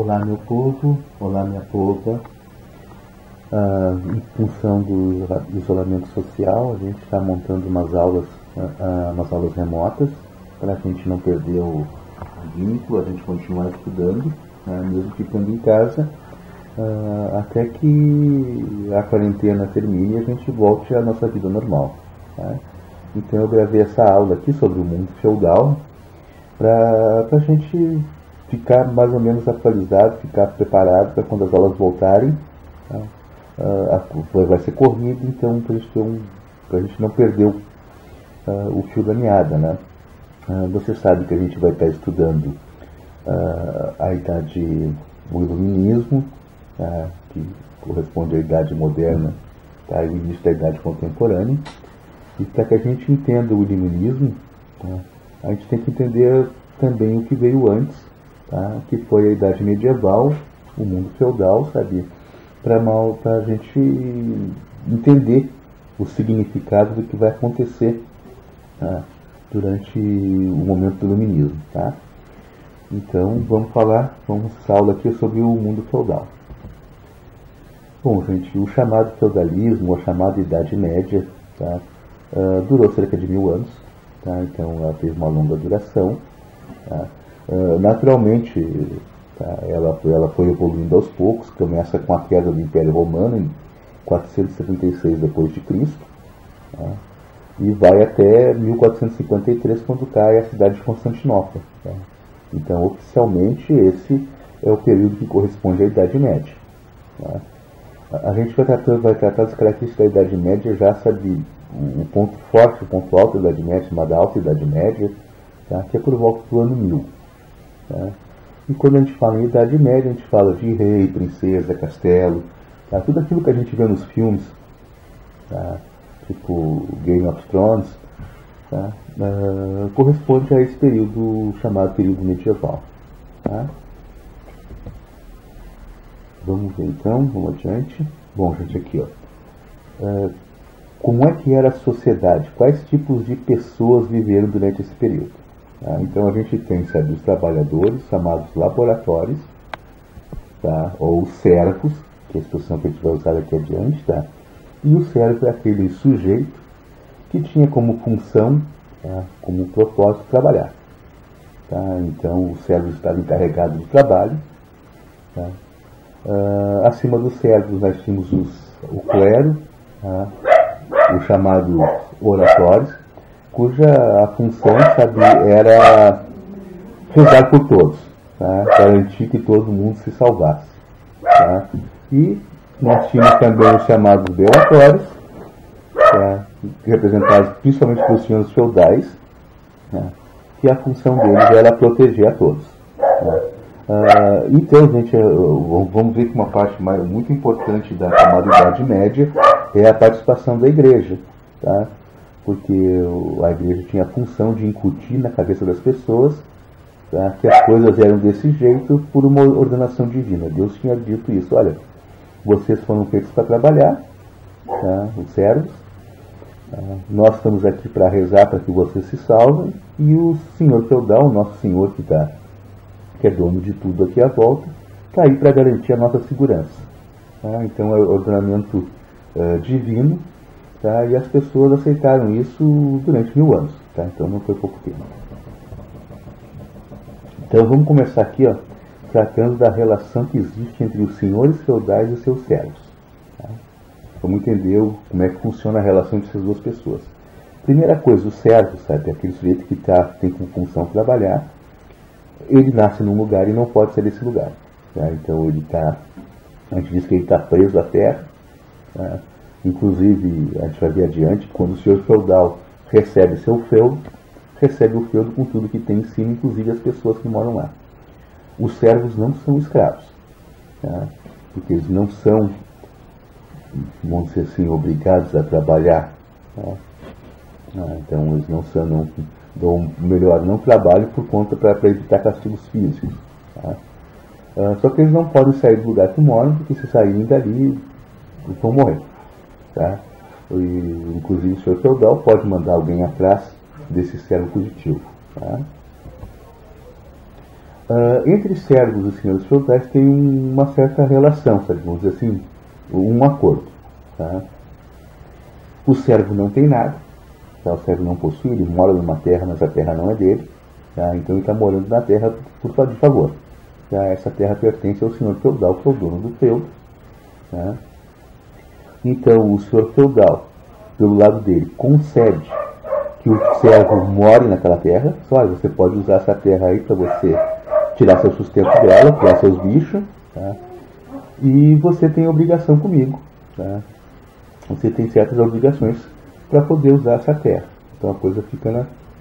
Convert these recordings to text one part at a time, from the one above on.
Olá, meu povo, olá, minha pova. Em função do isolamento social, a gente está montando umas aulas remotas para a gente não perder o vínculo, a gente continuar estudando, mesmo ficando em casa, até que a quarentena termine e a gente volte à nossa vida normal. Então eu gravei essa aula aqui sobre o mundo feudal para a gente ficar mais ou menos atualizado, ficar preparado para quando as aulas voltarem. Vai ser corrido, então para a gente não perder o fio da meada, Você sabe que a gente vai estar estudando o iluminismo, que corresponde à idade moderna, e o início da idade contemporânea. E para que a gente entenda o iluminismo, a gente tem que entender também o que veio antes, que foi a idade medieval, o mundo feudal, sabe? Para a gente entender o significado do que vai acontecer durante o momento do iluminismo. Então vamos essa aula aqui sobre o mundo feudal. Bom, gente, o chamado feudalismo, a chamada Idade Média, durou cerca de 1000 anos, então ela teve uma longa duração. Naturalmente, ela foi evoluindo aos poucos, começa com a queda do Império Romano em 476 d.C., e vai até 1453, quando cai a cidade de Constantinopla. Então, oficialmente, esse é o período que corresponde à Idade Média. A gente vai tratar das características da Idade Média, já sabe o ponto forte, o ponto alto da Idade Média, chamada Alta Idade Média, que é por volta do ano 1000. E quando a gente fala em Idade Média, a gente fala de rei, princesa, castelo, tudo aquilo que a gente vê nos filmes, tipo Game of Thrones, corresponde a esse período chamado período medieval. Vamos ver então, vamos adiante. Bom, gente, aqui, como é que era a sociedade? Quais tipos de pessoas viveram durante esse período? Então a gente tem, sabe, os trabalhadores, chamados laboratórios, ou servos, que é a expressão que a gente vai usar aqui adiante, e o servo é aquele sujeito que tinha como função, como propósito, trabalhar. Então o servo estava encarregado de trabalho. Acima dos servos nós tínhamos o clero, os chamados oratórios, cuja a função, sabe, era rezar por todos, garantir que todo mundo se salvasse. E nós tínhamos também os chamados beatórios, representados principalmente pelos senhores feudais, que a função deles era proteger a todos. Então, gente, vamos ver que uma parte muito importante da chamada Idade Média é a participação da igreja, porque a igreja tinha a função de incutir na cabeça das pessoas que as coisas eram desse jeito por uma ordenação divina. Deus tinha dito isso: olha, vocês foram feitos para trabalhar, os servos, nós estamos aqui para rezar para que vocês se salvem, e o senhor feudal, o nosso senhor que é dono de tudo aqui à volta, está aí para garantir a nossa segurança. Então é o ordenamento divino. E as pessoas aceitaram isso durante 1000 anos. Então não foi pouco tempo. Então vamos começar aqui, tratando da relação que existe entre os senhores feudais e os seus servos. Vamos entender como é que funciona a relação entre essas duas pessoas. Primeira coisa, o servo, sabe, aquele sujeito que tem como função trabalhar, ele nasce num lugar e não pode sair desse lugar. Então a gente diz que ele está preso à terra. Inclusive, a gente vai ver adiante, quando o senhor feudal recebe seu feudo, recebe o feudo com tudo que tem em cima, inclusive as pessoas que moram lá. Os servos não são escravos, porque eles não são, vamos dizer assim, obrigados a trabalhar. Então eles não trabalham por conta para evitar castigos físicos. Só que eles não podem sair do lugar que moram, porque se saírem dali, eles vão morrer. Inclusive o senhor feudal pode mandar alguém atrás desse servo fugitivo. Entre servos e senhores feudais tem uma certa relação, sabe? Vamos dizer assim, um acordo. Tá? O servo não tem nada, tá? O servo não possui, ele mora numa terra, mas a terra não é dele, tá? Então ele está morando na terra de favor. Tá? Essa terra pertence ao senhor feudal, que é o dono do feudo. Tá? Então o senhor feudal, pelo lado dele, concede que o servo more naquela terra. Só, olha, você pode usar essa terra aí para você tirar seu sustento dela, criar seus bichos, tá? E você tem obrigação comigo, tá? Você tem certas obrigações para poder usar essa terra. Então a coisa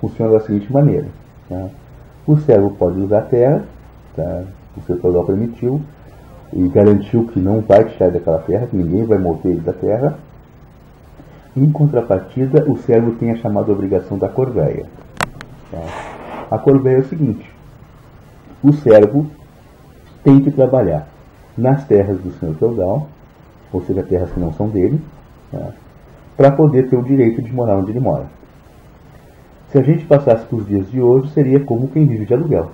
funciona da seguinte maneira, tá? O servo pode usar a terra, tá? O seu feudal permitiu e garantiu que não vai tirar daquela terra, que ninguém vai mover ele da terra. Em contrapartida, o servo tem a chamada obrigação da corveia. Tá? A corveia é o seguinte: o servo tem que trabalhar nas terras do senhor feudal, ou seja, terras que não são dele, tá? Para poder ter o direito de morar onde ele mora. Se a gente passasse para os dias de hoje, seria como quem vive de aluguel.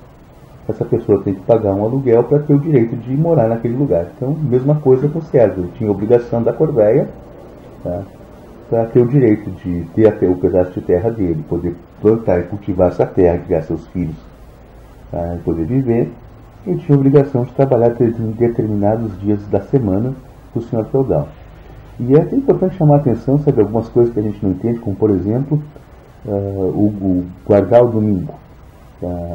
Essa pessoa tem que pagar um aluguel para ter o direito de morar naquele lugar. Então, mesma coisa com o servo. Ele tinha a obrigação da corveia, tá? Para ter o direito de ter até o pedaço de terra dele, poder plantar e cultivar essa terra, criar seus filhos, tá? E poder viver. Ele tinha a obrigação de trabalhar em determinados dias da semana do senhor feudal. E é até importante chamar a atenção sobre algumas coisas que a gente não entende, como por exemplo, o guardar o domingo.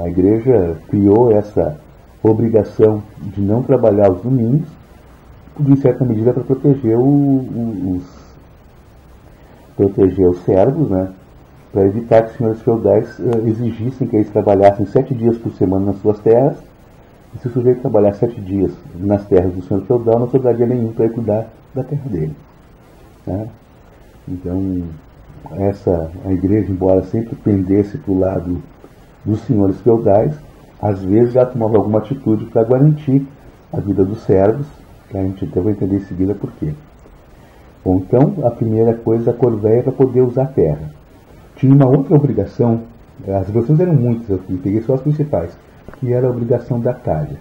A igreja criou essa obrigação de não trabalhar os domingos, de certa medida para proteger os servos, né? Para evitar que os senhores feudais exigissem que eles trabalhassem 7 dias por semana nas suas terras. E se o sujeito trabalhar 7 dias nas terras do senhor feudal, não sobraria nenhum para cuidar da terra dele. Né? Então, a igreja, embora sempre pendesse para o lado dos senhores feudais, às vezes já tomava alguma atitude para garantir a vida dos servos, que a gente até vai entender em seguida por quê. Bom, então, a primeira coisa, a corveia para poder usar a terra. Tinha uma outra obrigação, as obrigações eram muitas aqui, peguei só as principais, que era a obrigação da talha.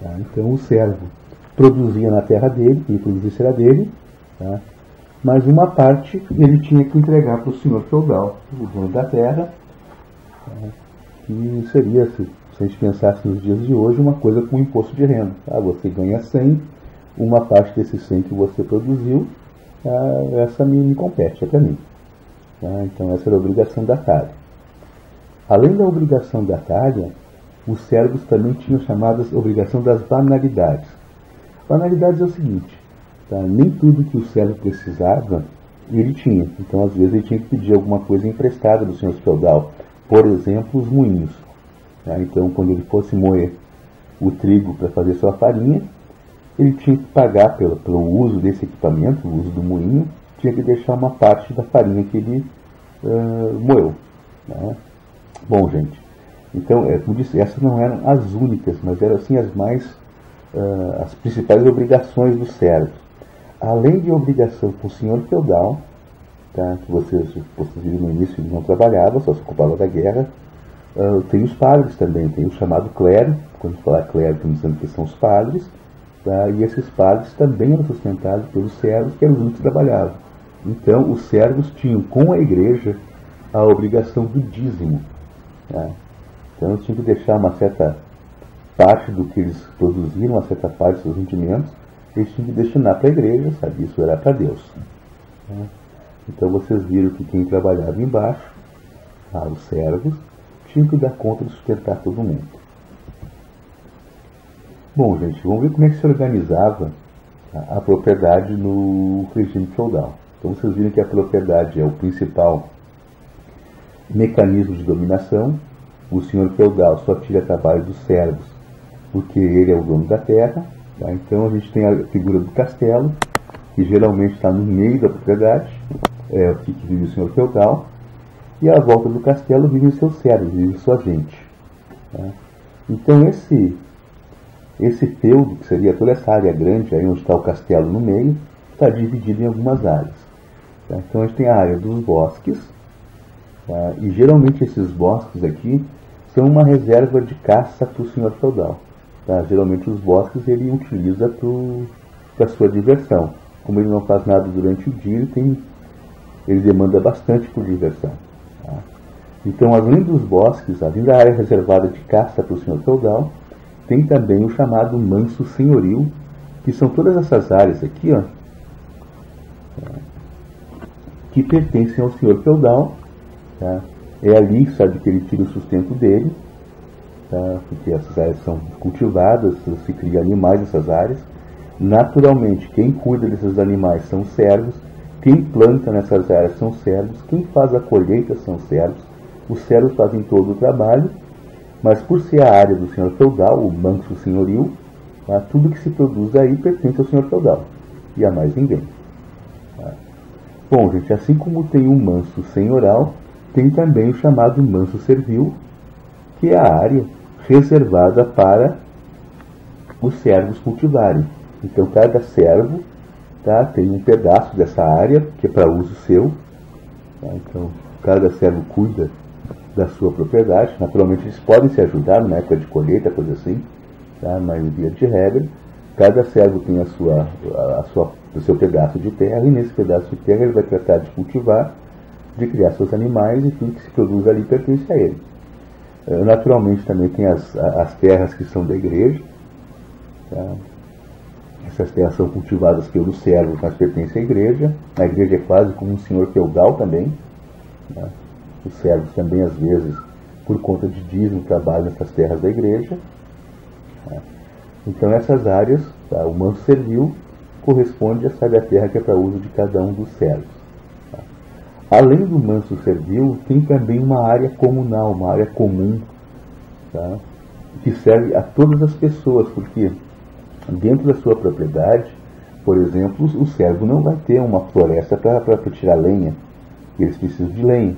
Tá? Então, o servo produzia na terra dele, que ele produzisse era dele, tá? Mas uma parte ele tinha que entregar para o senhor feudal, o dono da terra, tá? Que seria, se a gente pensasse nos dias de hoje, uma coisa com imposto de renda. Tá? Você ganha 100, uma parte desses 100 que você produziu, tá? Essa me compete, é para mim. Tá? Então essa era a obrigação da talha. Além da obrigação da talha, os servos também tinham chamadas obrigação das banalidades. Banalidades é o seguinte, tá? Nem tudo que o servo precisava, ele tinha. Então às vezes ele tinha que pedir alguma coisa emprestada do senhor feudal. Por exemplo, os moinhos. Tá? Então quando ele fosse moer o trigo para fazer sua farinha, ele tinha que pagar pelo uso desse equipamento, o uso do moinho, tinha que deixar uma parte da farinha que ele moeu. Né? Bom, gente, então, como disse, essas não eram as únicas, mas eram assim as principais obrigações do servo. Além de obrigação com o senhor feudal, tá, que vocês viram no início, ele não trabalhava, só se ocupava da guerra. Tem os padres também, tem o chamado clero. Quando falar clero, estamos dizendo que são os padres. Tá? E esses padres também eram sustentados pelos servos, que eram os únicos que trabalhavam. Então, os servos tinham com a igreja a obrigação do dízimo. Tá? Então, eles tinham que deixar uma certa parte do que eles produziram, uma certa parte dos seus rendimentos, eles tinham que destinar para a igreja, sabe? Isso era para Deus. Tá? Então, vocês viram que quem trabalhava embaixo, tá, os servos, tinham que dar conta de sustentar todo mundo. Bom, gente, vamos ver como é que se organizava a propriedade no regime feudal. Então, vocês viram que a propriedade é o principal mecanismo de dominação. O senhor feudal só tira trabalho dos servos porque ele é o dono da terra. Tá? Então, a gente tem a figura do castelo, que geralmente está no meio da propriedade, é aqui que vive o senhor feudal, e à volta do castelo vive os seus servos, vive sua gente. Tá? Então, esse feudo, que seria toda essa área grande, aí onde está o castelo no meio, está dividido em algumas áreas. Tá? Então a gente tem a área dos bosques, tá? E geralmente esses bosques aqui são uma reserva de caça para o senhor feudal. Tá? Geralmente os bosques ele utiliza para sua diversão. Como ele não faz nada durante o dia, ele demanda bastante por diversão. Tá? Então, além dos bosques, além da área reservada de caça para o senhor feudal, tem também o chamado manso senhorio, que são todas essas áreas aqui, ó, que pertencem ao senhor feudal. Tá? É ali, sabe, que ele tira o sustento dele, tá? Porque essas áreas são cultivadas, se cria animais nessas áreas. Naturalmente, quem cuida desses animais são os servos, quem planta nessas áreas são os servos, quem faz a colheita são os servos. Os servos fazem todo o trabalho, mas por ser a área do senhor feudal, o manso senhorio, tá? Tudo que se produz aí pertence ao senhor feudal e a mais ninguém. Tá? Bom, gente, assim como tem o manso senhoral, tem também o chamado manso servil, que é a área reservada para os servos cultivarem. Então, cada servo, tá, tem um pedaço dessa área que é para uso seu. Tá? Então, cada servo cuida da sua propriedade. Naturalmente, eles podem se ajudar numa época de colheita, coisa assim, tá? Mas, via de regra, cada servo tem o seu pedaço de terra, e nesse pedaço de terra ele vai tratar de cultivar, de criar seus animais, e tudo que se produz ali pertence a ele. Naturalmente, também tem as terras que são da igreja. Tá? Essas terras são cultivadas pelos servos, mas pertencem à igreja. A igreja é quase como um senhor feudal também. Tá? Os servos também, às vezes, por conta de dízimo, trabalham nessas terras da igreja. Tá? Então, essas áreas, tá, o manso servil corresponde a essa terra que é para uso de cada um dos servos. Tá? Além do manso servil, tem também uma área comunal, uma área comum, tá? Que serve a todas as pessoas, porque dentro da sua propriedade, por exemplo, o servo não vai ter uma floresta para tirar lenha. Eles precisam de lenha.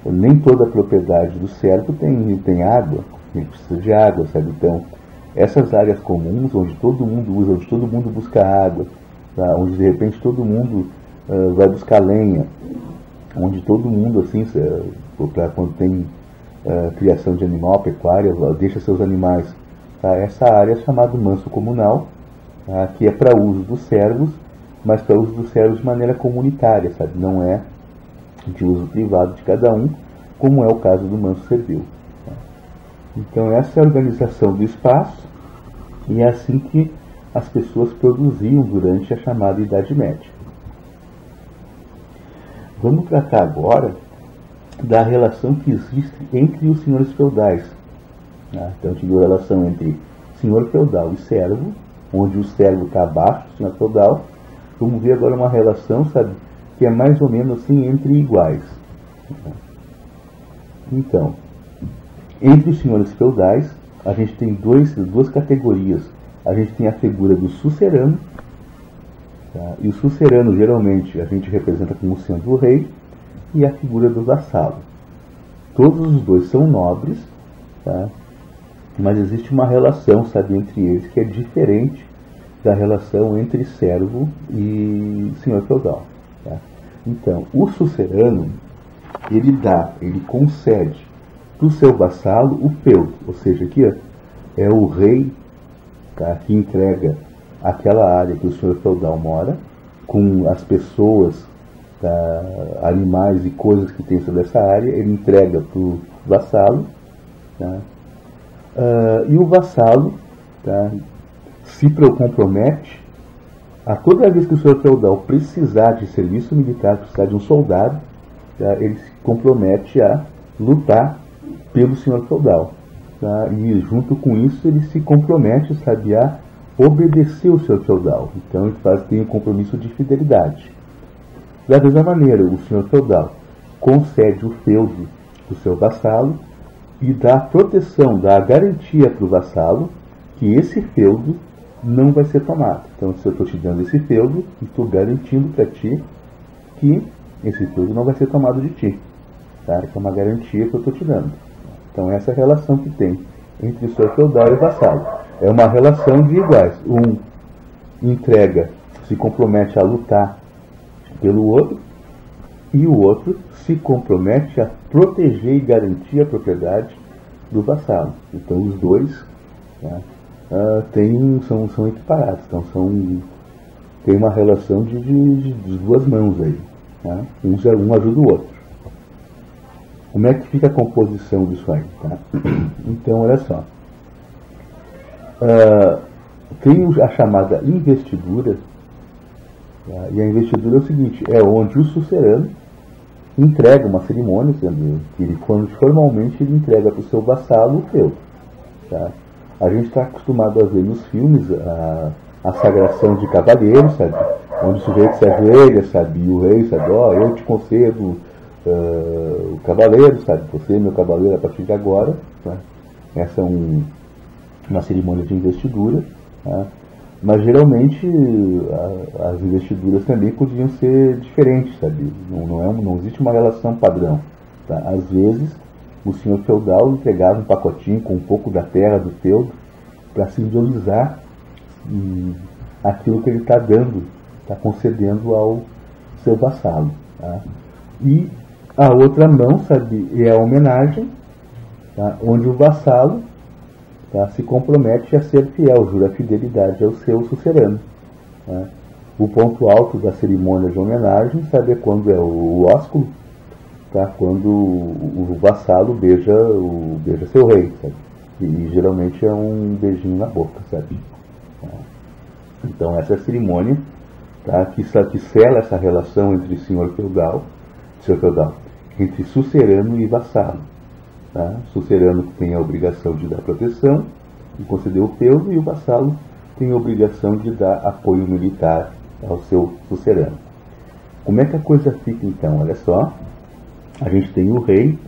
Nem toda a propriedade do servo tem água. Ele precisa de água, sabe? Então, essas áreas comuns, onde todo mundo usa, onde todo mundo busca água, tá? Onde de repente todo mundo vai buscar lenha, onde todo mundo, assim, quando tem criação de animal, pecuária, deixa seus animais. Tá? Essa área é chamada manso comunal, tá? Que é para uso dos servos, mas para uso dos servos de maneira comunitária, sabe? Não é de uso privado de cada um, como é o caso do manso servil. Tá? Então, essa é a organização do espaço, e é assim que as pessoas produziam durante a chamada Idade Média. Vamos tratar agora da relação que existe entre os senhores feudais. Então, tive a relação entre senhor feudal e servo, onde o servo está abaixo do senhor feudal. Vamos ver agora uma relação, sabe, que é mais ou menos assim entre iguais. Então, entre os senhores feudais, a gente tem duas categorias. A gente tem a figura do sucerano, tá? E o sucerano, geralmente, a gente representa como sendo o rei, e a figura do vassalo. Todos os dois são nobres, tá? Mas existe uma relação, sabe, entre eles que é diferente da relação entre servo e senhor feudal. Tá? Então, o sucerano, ele concede para o seu vassalo o feudo, ou seja, aqui é o rei, tá, que entrega aquela área que o senhor feudal mora, com as pessoas, tá, animais e coisas que tem sobre essa área, ele entrega para o vassalo, tá? E o vassalo, tá, se compromete a toda vez que o senhor feudal precisar de serviço militar, precisar de um soldado, tá, ele se compromete a lutar pelo senhor feudal. Tá, e junto com isso ele se compromete, sabe, a obedecer o senhor feudal. Então ele tem um compromisso de fidelidade. Da mesma maneira, o senhor feudal concede o feudo do seu vassalo e dá proteção, dá a garantia para o vassalo que esse feudo não vai ser tomado. Então, se eu estou te dando esse feudo, estou garantindo para ti que esse feudo não vai ser tomado de ti. Tá? Que é uma garantia que eu estou te dando. Então, essa é a relação que tem entre o senhor feudal e o vassalo. É uma relação de iguais. Um entrega, se compromete a lutar pelo outro, e o outro se compromete a proteger e garantir a propriedade do vassalo. Então os dois, tá, são equiparados, então tem uma relação de duas mãos aí, tá? Um ajuda o outro. Como é que fica a composição disso aí? Tá? Então, olha só. Tem a chamada investidura, tá? E a investidura é o seguinte, é onde o sucerano entrega uma cerimônia, sendo que ele formalmente ele entrega para o seu vassalo o feudo. Tá? A gente está acostumado a ver nos filmes a sagração de cavaleiros, sabe? Onde o sujeito se ajoelha, sabe? E o rei, sabe? Eu te concedo o cavaleiro, sabe? Você é meu cavaleiro a partir de agora. Tá? Essa é uma cerimônia de investidura. Tá? Mas geralmente as investiduras também podiam ser diferentes, sabe? Não existe uma relação padrão. Tá? Às vezes o senhor feudal entregava um pacotinho com um pouco da terra do feudo para simbolizar aquilo que ele está dando, está concedendo ao seu vassalo. Tá? E a outra mão, sabe, é a homenagem, tá? Onde o vassalo, tá, se compromete a ser fiel, jura fidelidade ao seu sucerano. Tá? O ponto alto da cerimônia de homenagem, sabe, é quando é o ósculo, tá? Quando o vassalo beija seu rei, sabe? E geralmente é um beijinho na boca, sabe? Tá? Então essa é a cerimônia, tá, que sela essa relação entre senhor feudal, entre sucerano e vassalo. Tá? O sucerano tem a obrigação de dar proteção e conceder o feudo, e o vassalo tem a obrigação de dar apoio militar ao seu sucerano. Como é que a coisa fica então? Olha só, a gente tem o rei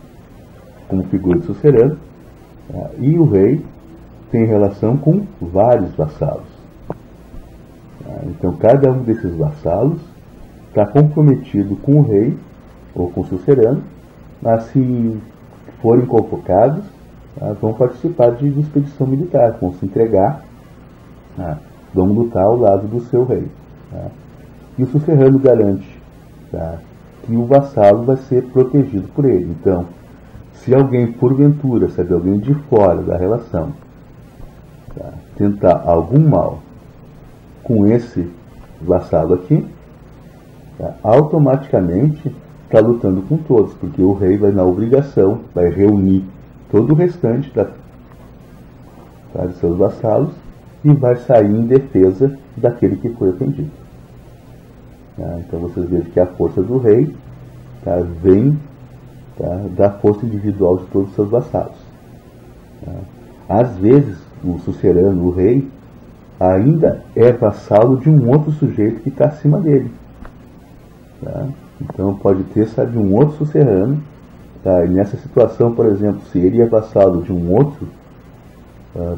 como figura de sucerano, tá? E o rei tem relação com vários vassalos. Tá? Então cada um desses vassalos está comprometido com o rei ou com o sucerano, mas se forem convocados, tá, vão participar de expedição militar, vão se entregar, tá, vão lutar ao lado do seu rei. Tá. E o sucerano garante, tá, que o vassalo vai ser protegido por ele. Então, se alguém, porventura, sabe, alguém de fora da relação, tá, tentar algum mal com esse vassalo aqui, tá, automaticamente está lutando com todos, porque o rei vai na obrigação, vai reunir todo o restante de seus vassalos e vai sair em defesa daquele que foi ofendido. Tá? Então vocês vejam que a força do rei, tá, vem, tá, da força individual de todos os seus vassalos. Tá? Às vezes o sucerano, o rei, ainda é vassalo de um outro sujeito que está acima dele. Tá? Então pode ter, sabe, um outro sucerano, tá? E nessa situação, por exemplo, se ele é vassalo de um outro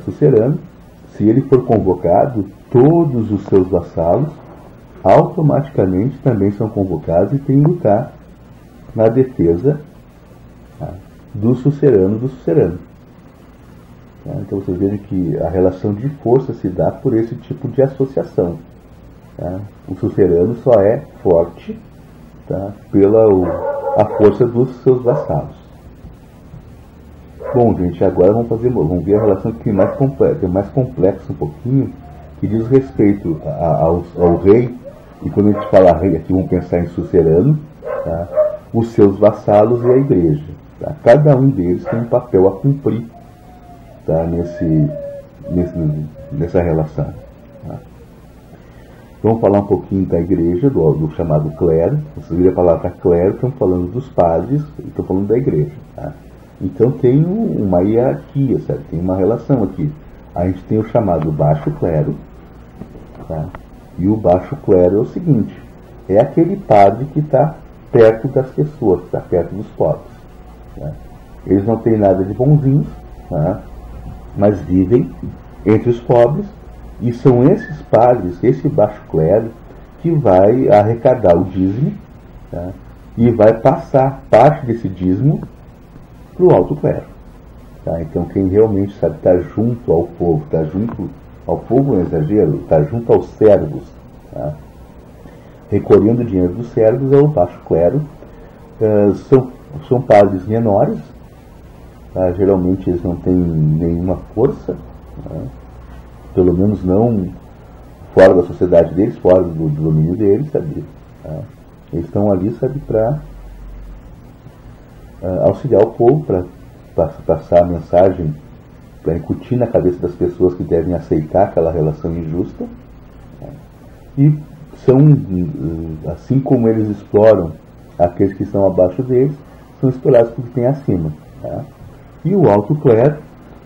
sucerano, se ele for convocado, todos os seus vassalos automaticamente também são convocados e têm que lutar na defesa, tá, do sucerano do sucerano. Tá? Então vocês vejam que a relação de força se dá por esse tipo de associação. Tá? O sucerano só é forte, tá, pela a força dos seus vassalos. Bom, gente, agora vamos ver a relação que é mais complexa um pouquinho, que diz respeito ao rei, e quando a gente fala rei aqui, vamos pensar em sucerano, tá, os seus vassalos e a igreja. Tá? Cada um deles tem um papel a cumprir, tá, nessa relação. Tá? Vamos falar um pouquinho da igreja, do chamado clero. Vocês viram a palavra clero, estamos falando dos padres, e estou falando da igreja. Tá? Então tem uma hierarquia, certo? Tem uma relação aqui. A gente tem o chamado baixo clero, tá? E o baixo clero é o seguinte, é aquele padre que está perto das pessoas, que está perto dos pobres. Tá? Eles não têm nada de bonzinhos, tá? Mas vivem entre os pobres, e são esses padres, esse baixo clero, que vai arrecadar o dízimo, tá? E vai passar parte desse dízimo para o alto clero. Tá? Então quem realmente sabe estar junto ao povo, está junto ao povo, não exagero, está junto aos servos, tá? Recolhendo o dinheiro dos servos, é o baixo clero. São padres menores, Tá? Geralmente eles não têm nenhuma força, né? Pelo menos não fora da sociedade deles, fora do domínio deles, sabe? Tá? Eles estão ali, sabe, para auxiliar o povo, para passar a mensagem, para incutir na cabeça das pessoas que devem aceitar aquela relação injusta. Tá? E são, assim como eles exploram aqueles que estão abaixo deles, são explorados por quem tem acima. Tá? E o alto clero,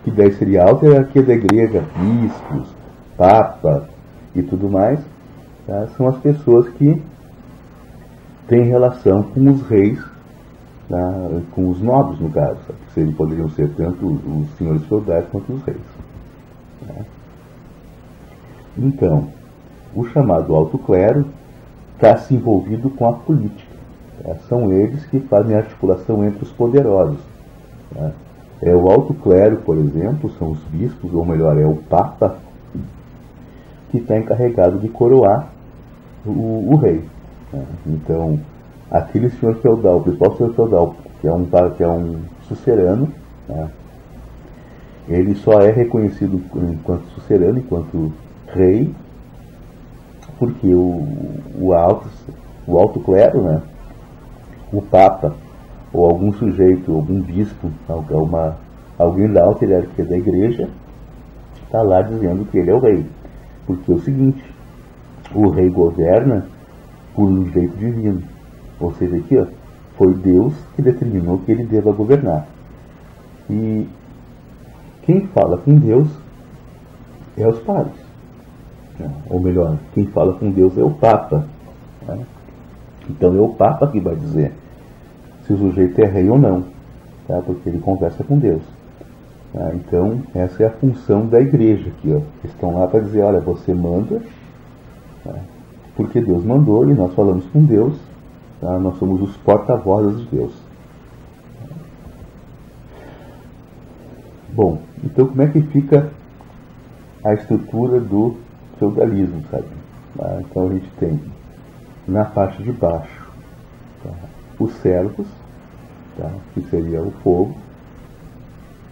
que daí seria a alta hierarquia da igreja, bispos, papa e tudo mais, tá? São as pessoas que têm relação com os reis, tá? Com os nobres, no caso, tá? Que poderiam ser tanto os senhores feudais quanto os reis. Tá? Então, o chamado alto clero está se envolvido com a política. Tá? São eles que fazem a articulação entre os poderosos. Tá? O alto clero, por exemplo, são os bispos, ou melhor, é o papa, que está encarregado de coroar o rei. Tá? Então, aquele senhor feudal, o principal senhor feudal, que é um sucerano, tá? Ele só é reconhecido enquanto sucerano, enquanto rei, porque o alto clero, né? O papa, ou algum sujeito, algum bispo, alguém da alta hierarquia da igreja, está lá dizendo que ele é o rei. Porque é o seguinte, o rei governa por um jeito divino. Ou seja, aqui, ó, foi Deus que determinou que ele deva governar. E quem fala com Deus é os padres. Ou melhor, quem fala com Deus é o Papa. Né? Então é o Papa que vai dizer se o sujeito é rei ou não, tá? Porque ele conversa com Deus. Tá? Então essa é a função da igreja aqui, ó. Eles estão lá para dizer, olha, você manda, tá? Porque Deus mandou e nós falamos com Deus, tá? Nós somos os porta-vozes de Deus. Bom, então como é que fica a estrutura do feudalismo, sabe? Tá? Então a gente tem na parte de baixo, tá? Os servos, tá? Que seria o povo.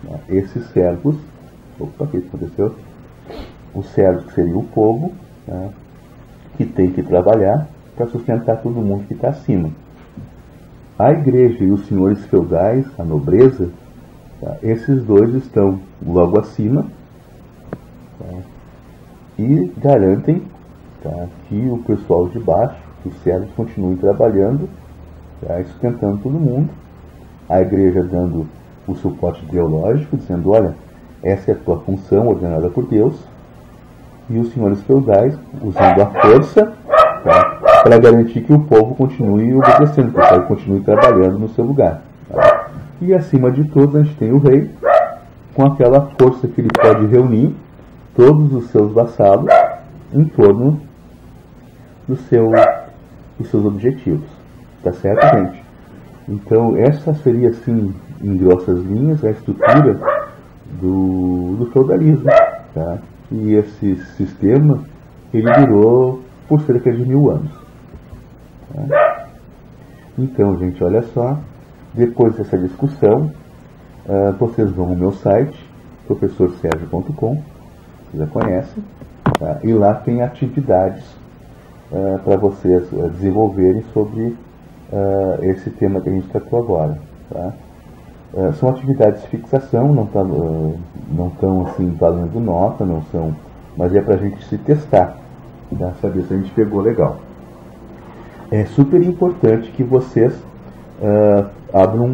Tá? Esses servos, opa, o que aconteceu? Os servos, que seria o povo, tá? Que tem que trabalhar para sustentar todo mundo que está acima. A igreja e os senhores feudais, a nobreza, tá? Esses dois estão logo acima, tá? E garantem, tá? Que o pessoal de baixo, que os servos continuem trabalhando, tá? Sustentando todo mundo. A igreja dando o suporte ideológico, dizendo, olha, essa é a tua função ordenada por Deus. E os senhores feudais usando a força, tá? Para garantir que o povo continue obedecendo, que o povo continue trabalhando no seu lugar. Tá? E acima de todos a gente tem o rei, com aquela força que ele pode reunir todos os seus vassalos em torno dos seus objetivos. Tá certo, gente? Então essa seria, assim, em grossas linhas, a estrutura do feudalismo. Tá? E esse sistema ele durou por cerca de 1000 anos. Tá? Então, gente, olha só, depois dessa discussão, vocês vão ao meu site, professorsergio.com, vocês já conhecem, tá? E lá tem atividades para vocês desenvolverem sobre esse tema que a gente tratou agora. Tá? São atividades de fixação, não estão assim valendo nota, não são, mas é para a gente se testar, tá? Saber se a gente pegou legal. É super importante que vocês abram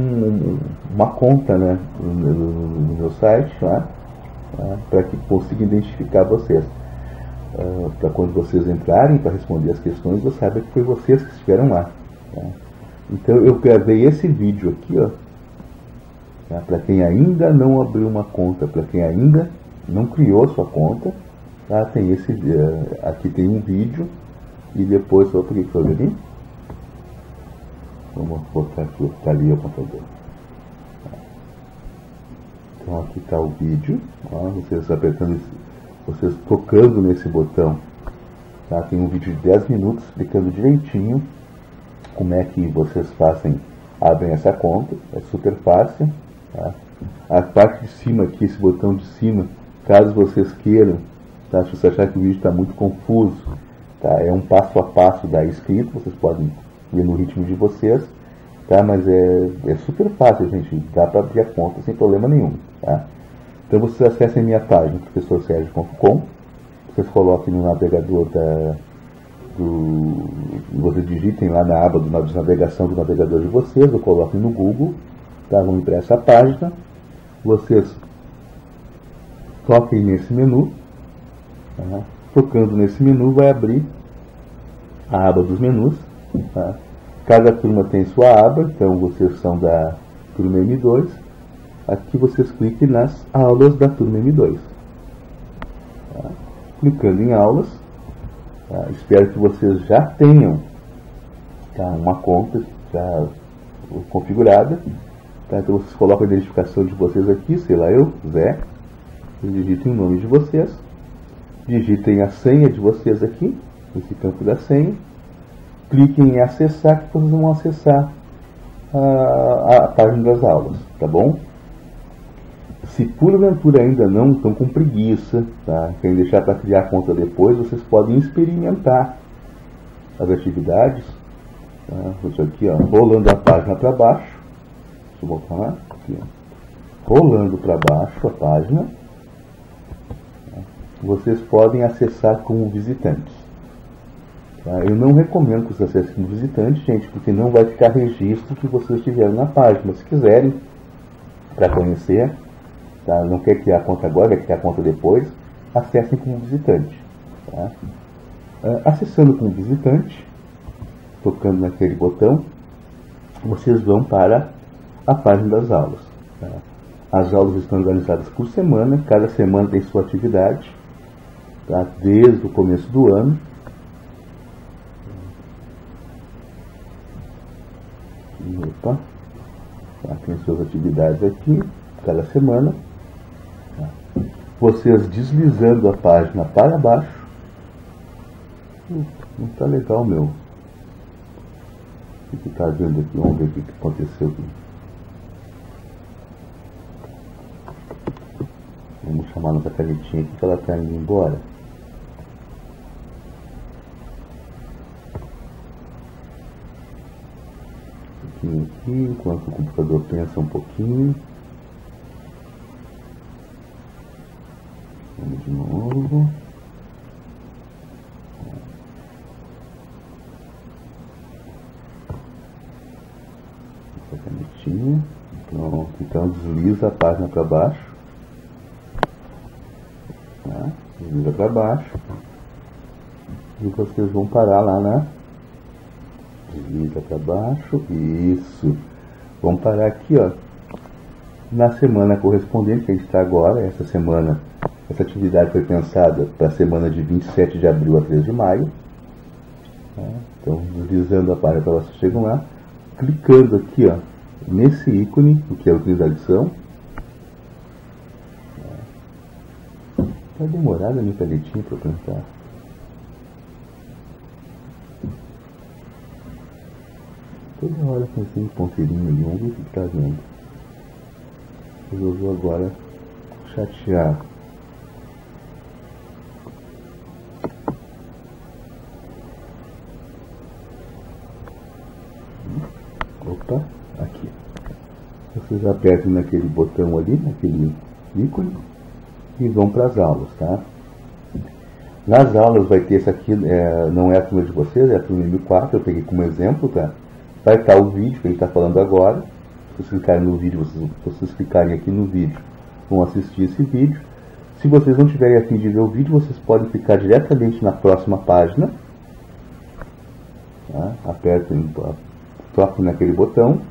uma conta, né, no meu site, tá? Para que consiga identificar vocês. Para quando vocês entrarem para responder as questões, eu saiba que foi vocês que estiveram lá. Tá? Então eu gravei esse vídeo aqui, ó. Tá? Para quem ainda não abriu uma conta, para quem ainda não criou sua conta, tá? Tem aqui tem um vídeo e depois outro que foi ali. Vamos botar aqui, tá ali o computador. Então aqui está o vídeo, ó, vocês tocando nesse botão, tá? Tem um vídeo de 10 minutos explicando direitinho como é que vocês abrem essa conta, é super fácil, tá? A parte de cima aqui, esse botão de cima, caso vocês queiram, tá? Se você achar que o vídeo está muito confuso, tá? É um passo a passo da escrita, vocês podem ler no ritmo de vocês, tá? Mas é super fácil, gente, dá para abrir a conta sem problema nenhum, tá? Então vocês acessem minha página, professorsergio.com, vocês coloquem no navegador vocês digitem lá na aba de navegação do navegador de vocês, ou coloquem no Google, tá? Vão ir para essa página, vocês toquem nesse menu, tá? Tocando nesse menu vai abrir a aba dos menus, tá? Cada turma tem sua aba, então vocês são da turma M2, aqui vocês cliquem nas aulas da turma M2, tá? Clicando em aulas, tá? Espero que vocês já tenham, tá, uma conta já configurada, tá? Então vocês colocam a identificação de vocês aqui, sei lá, eu, Zé, digitem o nome de vocês, digitem a senha de vocês aqui, nesse campo da senha, cliquem em acessar, que vocês vão acessar a página das aulas, tá bom? Se porventura ainda não estão com preguiça, tá? Querem deixar para criar a conta depois, vocês podem experimentar as atividades, tá? Isso aqui, ó, rolando a página para baixo, deixa eu voltar lá, aqui, ó. Rolando para baixo a página, tá? Vocês podem acessar como visitantes. Tá? Eu não recomendo que vocês acessem como visitante, gente, porque não vai ficar registro que vocês tiveram na página. Mas se quiserem, para conhecer, tá? Não quer criar a conta agora, quer criar a conta depois, acessem como visitante. Tá? Acessando como visitante, tocando naquele botão, vocês vão para a página das aulas. Tá? As aulas estão organizadas por semana, cada semana tem sua atividade, tá? Desde o começo do ano. Opa, tá, tem suas atividades aqui, cada semana. Tá. Vocês deslizando a página para baixo. Não está legal, meu. O que está vendo aqui? Vamos ver o que aconteceu aqui. Vamos chamar nossa canetinha aqui que ela está indo embora. Aqui, enquanto o computador pensa um pouquinho. Vamos de novo. Essa canetinha. Pronto, então desliza a página para baixo. Tá? Desliza para baixo. E vocês vão parar lá na... Desliza para baixo, isso. Vamos parar aqui, ó, na semana correspondente que a gente está agora. Essa semana, essa atividade foi pensada para a semana de 27 de abril a 3 de maio. Tá? Então, deslizando a página para vocês chegam lá, clicando aqui, ó, nesse ícone, o que é utilização. Vai demorar a minha canetinha para eu pensar. Toda hora pensei em ponteirinho ali, vamos ver o que está vendo. Resolveu agora chatear. Opa, aqui. Vocês apertam naquele botão ali, naquele ícone, e vão para as aulas, tá? Nas aulas vai ter essa aqui, não é a turma de vocês, é a turma M4, eu peguei como exemplo, tá? Vai estar o vídeo que a gente está falando agora. Se vocês clicarem no vídeo, vocês clicarem aqui no vídeo, vão assistir esse vídeo. Se vocês não tiverem a fim de ver o vídeo, vocês podem clicar diretamente na próxima página. Tá? Apertem, toquem naquele botão.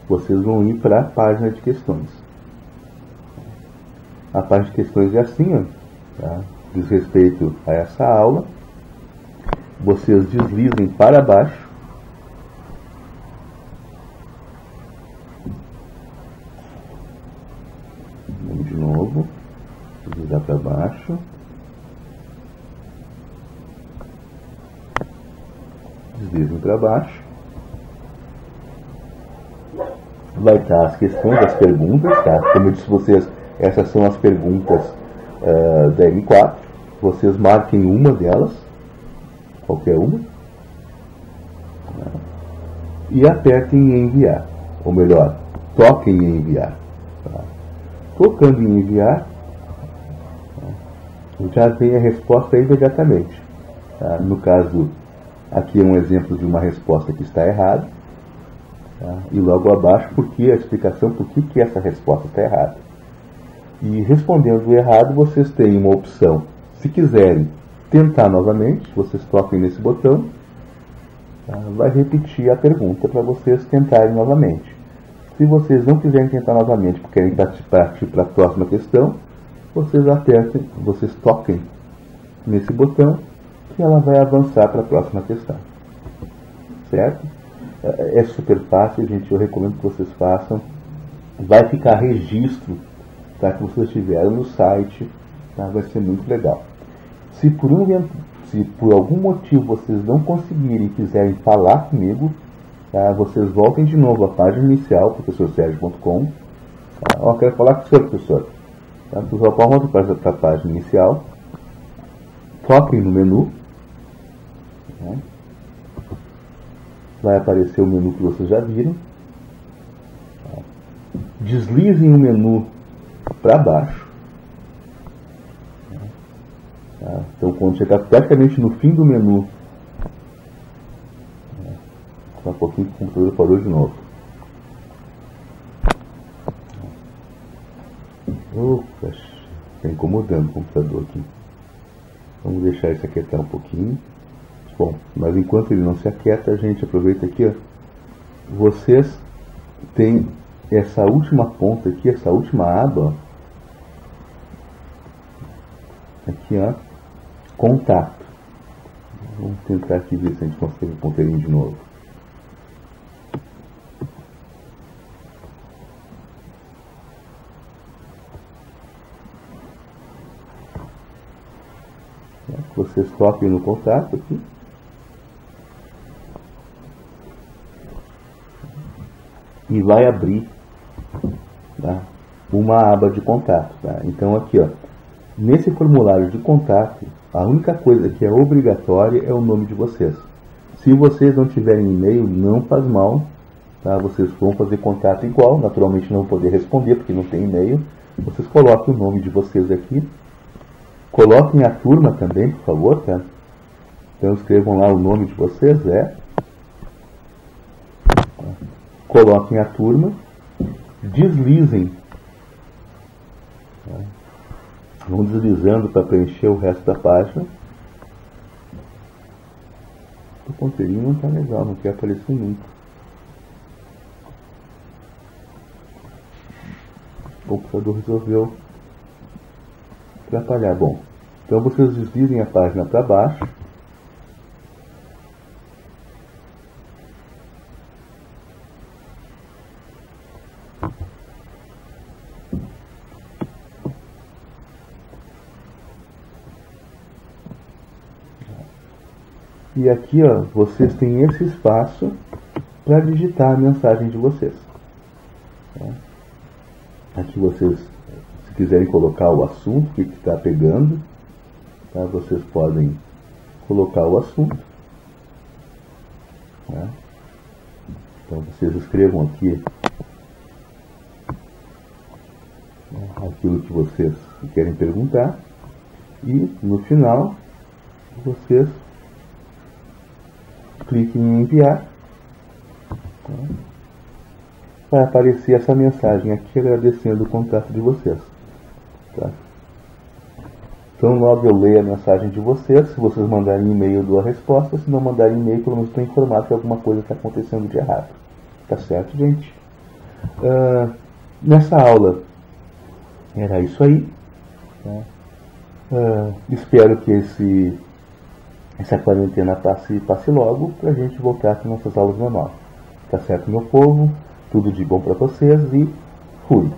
Vocês vão ir para a página de questões. A página de questões é assim, ó, tá? Diz respeito a essa aula. Vocês deslizem para baixo. Vamos de novo. Deslizar para baixo. Deslizem para baixo. vai estar as questões, as perguntas, tá? Como eu disse a vocês, essas são as perguntas da M4. Vocês marquem uma delas, qualquer uma, e apertem em enviar. Ou melhor, toquem em enviar. Tá? Tocando em enviar, já vem a resposta imediatamente. Tá? No caso, aqui é um exemplo de uma resposta que está errada. Tá? E logo abaixo, a explicação por que essa resposta está errada. E respondendo errado, vocês têm uma opção. Se quiserem tentar novamente, vocês toquem nesse botão, tá? Vai repetir a pergunta para vocês tentarem novamente. Se vocês não quiserem tentar novamente, porque querem partir para a próxima questão, vocês apertem, vocês toquem nesse botão e ela vai avançar para a próxima questão. Certo? É super fácil, gente, eu recomendo que vocês façam. Vai ficar registro, tá, que vocês tiveram no site, tá? Vai ser muito legal. Se por algum motivo vocês não conseguirem e quiserem falar comigo, tá, vocês voltem de novo à página inicial, professorsergio.com. Tá? Quero falar com o senhor, professor. Tá? Vocês voltam para a página inicial, toquem no menu. Tá? Vai aparecer o menu que vocês já viram. Tá? Deslizem o menu para baixo. Tá? Então, quando chegar praticamente no fim do menu, só um pouquinho que o computador parou de novo. Opa, está incomodando o computador aqui. Vamos deixar ele se aquietar um pouquinho. Bom, mas enquanto ele não se aquieta, a gente aproveita aqui, ó. Vocês têm essa última ponta aqui, essa última aba, ó. Aqui, ó, contato. Vamos tentar aqui ver se a gente consegue o ponteirinho de novo. Vocês toquem no contato aqui. E vai abrir, tá, uma aba de contato. Tá? Então aqui, ó, nesse formulário de contato, a única coisa que é obrigatória é o nome de vocês. Se vocês não tiverem e-mail, não faz mal. Tá? Vocês vão fazer contato igual. Naturalmente não vão poder responder porque não tem e-mail. Vocês coloquem o nome de vocês aqui. Coloquem a turma também, por favor. Tá? Então escrevam lá o nome de vocês. Coloquem a turma, deslizem, vão deslizando para preencher o resto da página. O ponteirinho não está legal, não quer aparecer nunca. O computador resolveu atrapalhar. Bom, então vocês deslizem a página para baixo. E aqui, ó, vocês têm esse espaço para digitar a mensagem de vocês. Aqui vocês, se quiserem colocar o assunto que está pegando, tá? Vocês podem colocar o assunto. Tá? Então vocês escrevam aqui aquilo que vocês querem perguntar e no final vocês cliquem em enviar. Tá? Vai aparecer essa mensagem aqui agradecendo o contato de vocês. Tá? Então logo eu leio a mensagem de vocês. Se vocês mandarem e-mail eu dou a resposta. Se não mandarem e-mail, pelo menos estou informado que alguma coisa está acontecendo de errado. Tá certo, gente? Nessa aula era isso aí. Tá? Espero que essa quarentena passe logo para a gente voltar com nossas aulas normais. Tá certo, meu povo? Tudo de bom para vocês e fui!